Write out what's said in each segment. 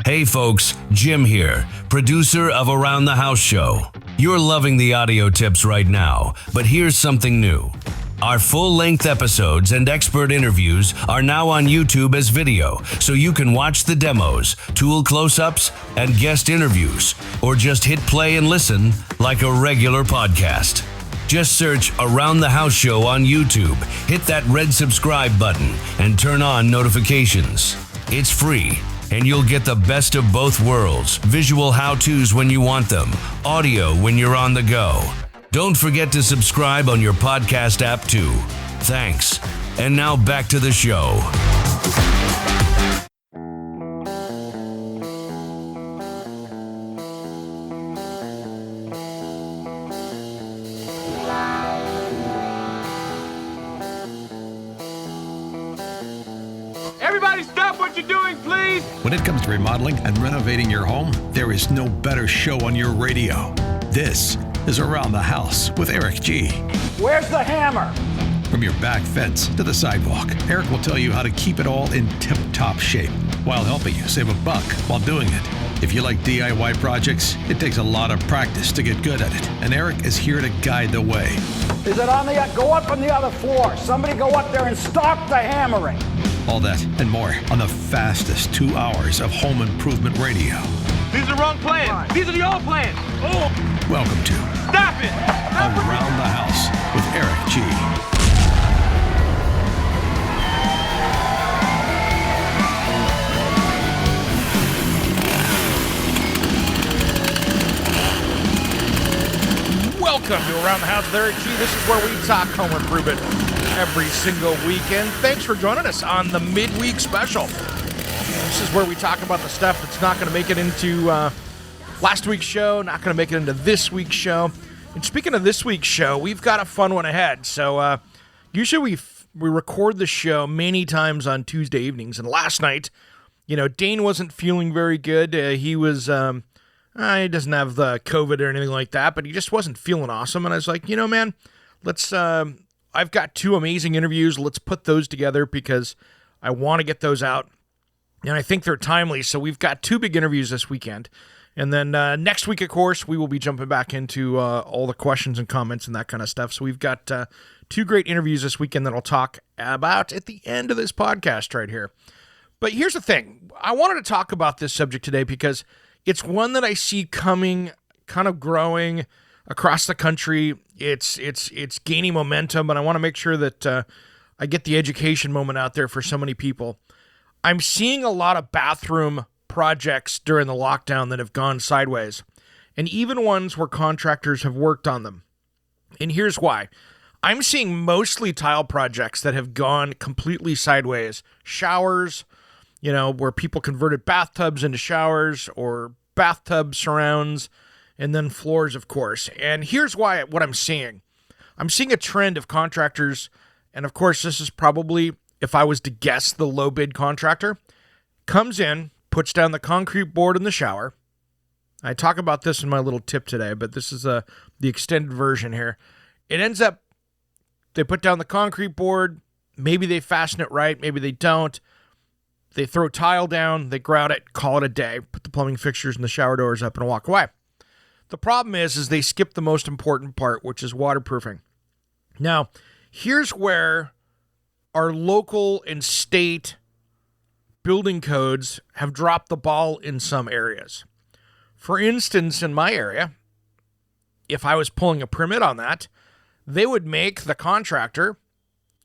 Hey folks, Jim here, producer of Around the House Show. You're loving the audio tips right now, but here's something new. Our full-length episodes and expert interviews are now on YouTube as video, so you can watch the demos, tool close-ups, and guest interviews, or just hit play and listen like a regular podcast. Just search Around the House Show on YouTube, hit that red subscribe button, and turn on notifications. It's free, and you'll get the best of both worlds, visual how-tos when you want them, audio when you're on the go. Don't forget to subscribe on your podcast app too. Thanks. And now back to the show. Everybody stop what you're doing, please! When it comes to remodeling and renovating your home, there is no better show on your radio. This is Around the House with Eric G. Where's the hammer? From your back fence to the sidewalk, Eric will tell you how to keep it all in tip-top shape while helping you save a buck while doing it. If you like DIY projects, it takes a lot of practice to get good at it, and Eric is here to guide the way. Is it on the, go up on the other floor. Somebody go up there and stop the hammering. All that and more on the fastest 2 hours of home improvement radio. These are the wrong plans. These are the old plans. Oh! Welcome to Stop it! Stop it! Around the House with Eric G. Welcome to Around the House with Eric G. This is where we talk home improvement every single weekend. Thanks for joining us on the midweek special. This is where we talk about the stuff that's not going to make it into last week's show, not going to make it into this week's show. And speaking of this week's show, we've got a fun one ahead. So usually we record the show many times on Tuesday evenings. And last night, Dane wasn't feeling very good. He was, he doesn't have the COVID or anything like that, but he just wasn't feeling awesome. And I was like, man, let's, I've got two amazing interviews. Let's put those together because I want to get those out. And I think they're timely. So we've got two big interviews this weekend. And then next week, of course, we will be jumping back into all the questions and comments and that kind of stuff. So we've got two great interviews this weekend that I'll talk about at the end of this podcast right here. But here's the thing. I wanted to talk about this subject today because it's one that I see coming, kind of growing across the country. It's gaining momentum, and I want to make sure that I get the education moment out there for so many people. I'm seeing a lot of bathroom projects during the lockdown that have gone sideways, and even ones where contractors have worked on them. And here's why. I'm seeing mostly tile projects that have gone completely sideways. Showers, where people converted bathtubs into showers, or bathtub surrounds, and then floors, of course. And here's why, what I'm seeing. I'm seeing a trend of contractors, and of course this is probably, if I was to guess, the low bid contractor, comes in, puts down the concrete board in the shower. I talk about this in my little tip today, but this is the extended version here. It ends up, they put down the concrete board, maybe they fasten it right, maybe they don't. They throw tile down, they grout it, call it a day, put the plumbing fixtures and the shower doors up and walk away. The problem is they skip the most important part, which is waterproofing. Now, here's where our local and state building codes have dropped the ball in some areas. For instance, in my area, if I was pulling a permit on that, they would make the contractor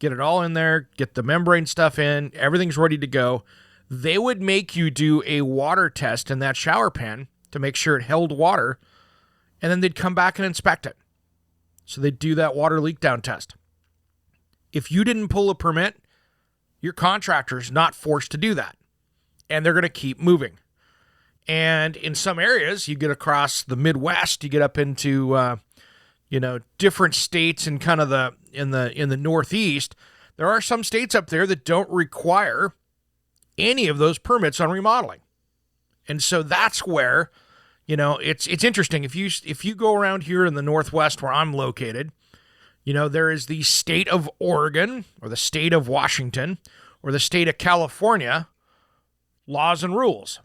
get it all in there, get the membrane stuff in, everything's ready to go. They would make you do a water test in that shower pan to make sure it held water, and then they'd come back and inspect it. So they'd do that water leak down test. If you didn't pull a permit, your contractor's not forced to do that, and they're going to keep moving. And in some areas, you get across the Midwest, you get up into different states and kind of in the Northeast. There are some states up there that don't require any of those permits on remodeling. And so that's where, it's interesting. If you go around here in the Northwest where I'm located, there is the state of Oregon or the state of Washington or the state of California laws and rules.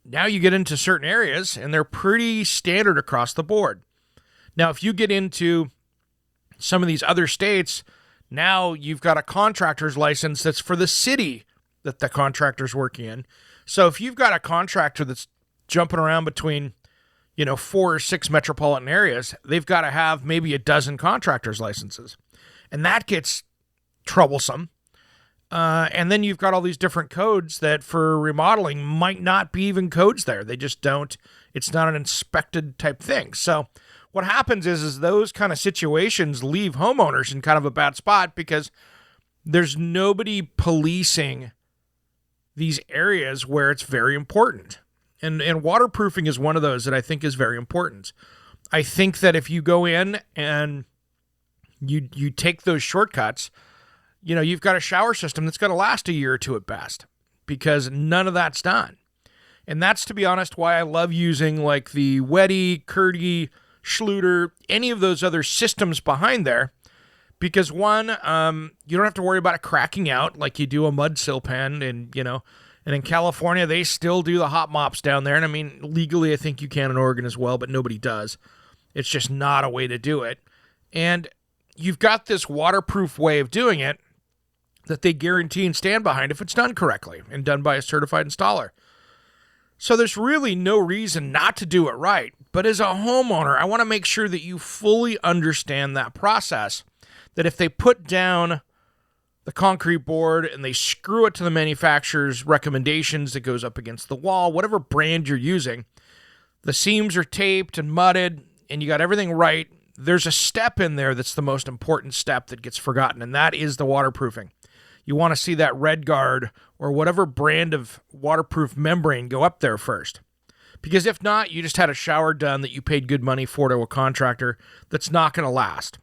now you get into certain areas, and they're pretty standard across the board. Now, if you get into some of these other states, now you've got a contractor's license that's for the city that the contractor's working in. So if you've got a contractor that's jumping around between, 4 or 6 metropolitan areas, they've got to have maybe a dozen contractor's licenses. And that gets troublesome. And then you've got all these different codes that for remodeling might not be even codes there. They just don't, it's not an inspected type thing. So what happens is those kind of situations leave homeowners in kind of a bad spot because there's nobody policing these areas where it's very important. And waterproofing is one of those that I think is very important. I think that if you go in and you take those shortcuts, you've got a shower system that's going to last a year or two at best because none of that's done. And that's, to be honest, why I love using like the Weddy, Curdy, Schluter, any of those other systems behind there. Because one, you don't have to worry about it cracking out like you do a mud sill pan. And in California, they still do the hot mops down there. And I mean, legally, I think you can in Oregon as well, but nobody does. It's just not a way to do it. And you've got this waterproof way of doing it that they guarantee and stand behind if it's done correctly and done by a certified installer. So there's really no reason not to do it right. But as a homeowner, I want to make sure that you fully understand that process, that if they put down the concrete board and they screw it to the manufacturer's recommendations that goes up against the wall, whatever brand you're using, the seams are taped and mudded and you got everything right, there's a step in there that's the most important step that gets forgotten, and that is the waterproofing. You want to see that Red Guard or whatever brand of waterproof membrane go up there first. Because if not, you just had a shower done that you paid good money for to a contractor that's not going to last.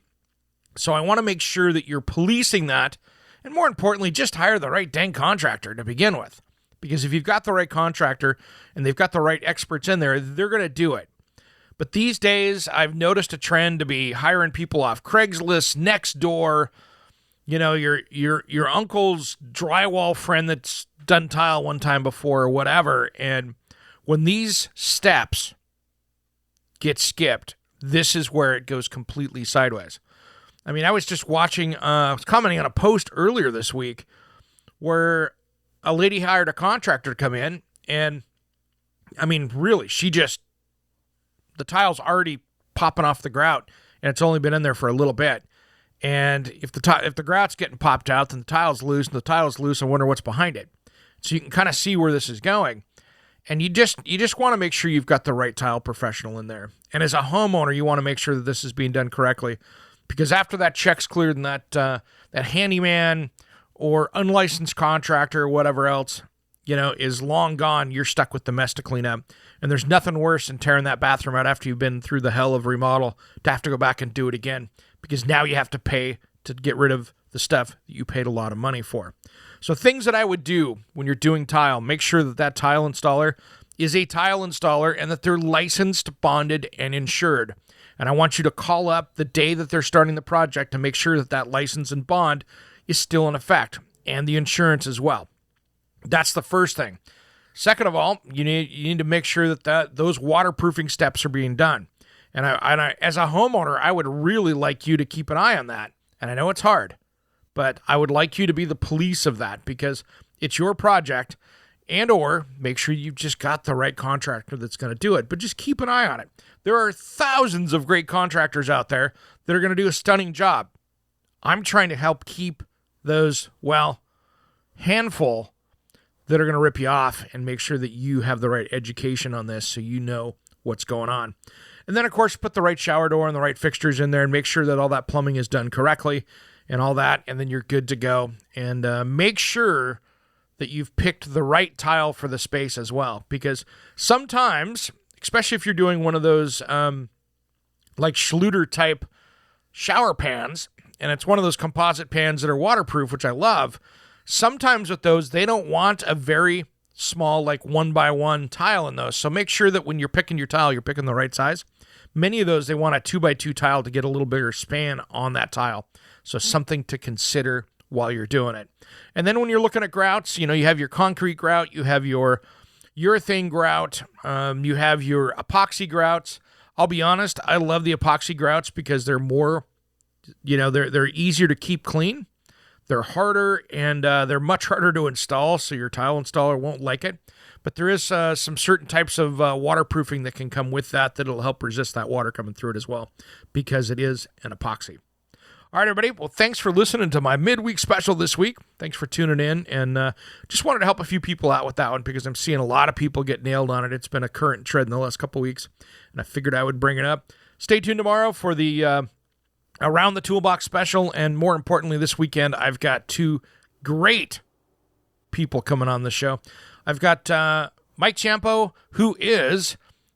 So I want to make sure that you're policing that, and more importantly, just hire the right dang contractor to begin with. Because if you've got the right contractor and they've got the right experts in there, they're going to do it. But these days, I've noticed a trend to be hiring people off Craigslist, Nextdoor, your uncle's drywall friend that's done tile one time before or whatever. And when these steps get skipped, this is where it goes completely sideways. I mean, I was just watching, I was commenting on a post earlier this week where a lady hired a contractor to come in. And I mean, really, the tile's already popping off the grout and it's only been in there for a little bit. And if the grout's getting popped out, then the tile's loose, and the tile's loose, I wonder what's behind it. So you can kind of see where this is going. And you just want to make sure you've got the right tile professional in there. And as a homeowner, you want to make sure that this is being done correctly, because after that check's cleared and that handyman or unlicensed contractor or whatever else, is long gone, you're stuck with the mess to clean up. And there's nothing worse than tearing that bathroom out after you've been through the hell of remodel to have to go back and do it again, because now you have to pay to get rid of the stuff that you paid a lot of money for. So things that I would do when you're doing tile, make sure that tile installer is a tile installer and that they're licensed, bonded, and insured. And I want you to call up the day that they're starting the project to make sure that that license and bond is still in effect, and the insurance as well. That's the first thing. Second of all, you need to make sure that those waterproofing steps are being done. And I, as a homeowner, I would really like you to keep an eye on that. And I know it's hard, but I would like you to be the police of that, because it's your project, and or make sure you've just got the right contractor that's going to do it. But just keep an eye on it. There are thousands of great contractors out there that are going to do a stunning job. I'm trying to help keep those, handful that are going to rip you off and make sure that you have the right education on this so you know what's going on. And then, of course, put the right shower door and the right fixtures in there and make sure that all that plumbing is done correctly and all that, and then you're good to go. And make sure that you've picked the right tile for the space as well, because sometimes, especially if you're doing one of those like Schluter type shower pans, and it's one of those composite pans that are waterproof, which I love, sometimes with those, they don't want a very small, like 1x1 tile in those. So make sure that when you're picking your tile, you're picking the right size. Many of those, they want a 2x2 tile to get a little bigger span on that tile. So something to consider while you're doing it. And then when you're looking at grouts, you have your concrete grout, you have your urethane grout. You have your epoxy grouts. I'll be honest, I love the epoxy grouts because they're more, they're easier to keep clean. They're harder, and they're much harder to install, so your tile installer won't like it. But there is some certain types of waterproofing that can come with that'll help resist that water coming through it as well, because it is an epoxy. All right, everybody. Well, thanks for listening to my midweek special this week. Thanks for tuning in, and just wanted to help a few people out with that one because I'm seeing a lot of people get nailed on it. It's been a current trend in the last couple of weeks, and I figured I would bring it up. Stay tuned tomorrow for the Around the Toolbox special, and more importantly, this weekend, I've got two great people coming on the show. I've got Mike Ciampo,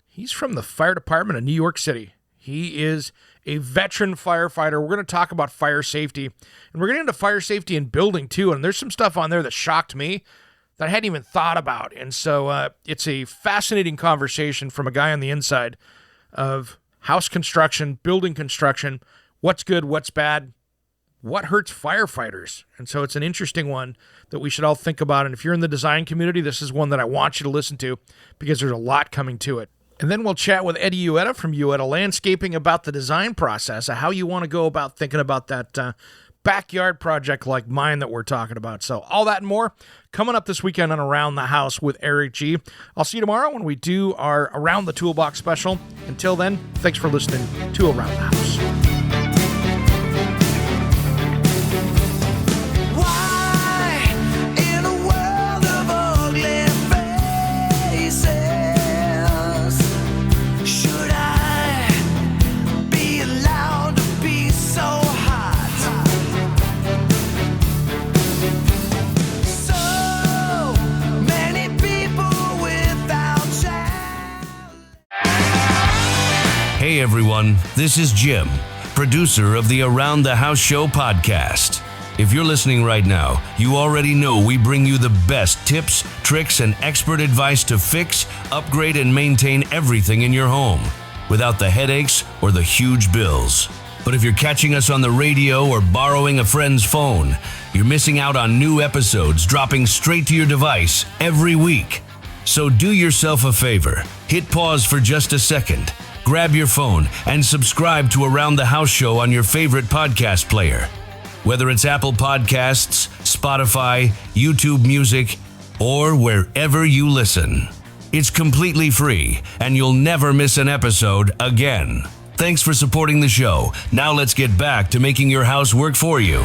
he's from the fire department of New York City. He is a veteran firefighter. We're going to talk about fire safety, and we're getting into fire safety in building too, and there's some stuff on there that shocked me that I hadn't even thought about, and so it's a fascinating conversation from a guy on the inside of house construction, building construction, what's good, what's bad, what hurts firefighters. And so it's an interesting one that we should all think about. And if you're in the design community, this is one that I want you to listen to because there's a lot coming to it. And then we'll chat with Eddie Ueda from Ueda Landscaping about the design process, how you want to go about thinking about that backyard project like mine that we're talking about. So all that and more coming up this weekend on Around the House with Eric G. I'll see you tomorrow when we do our Around the Toolbox special. Until then, thanks for listening to Around the House. Hey everyone, this is Jim, producer of the Around the House Show podcast. If you're listening right now, you already know we bring you the best tips, tricks, and expert advice to fix, upgrade, and maintain everything in your home without the headaches or the huge bills. But if you're catching us on the radio or borrowing a friend's phone, you're missing out on new episodes dropping straight to your device every week. So do yourself a favor, hit pause for just a second, grab your phone, and subscribe to Around the House Show on your favorite podcast player. Whether it's Apple Podcasts, Spotify, YouTube Music, or wherever you listen. It's completely free, and you'll never miss an episode again. Thanks for supporting the show. Now let's get back to making your house work for you.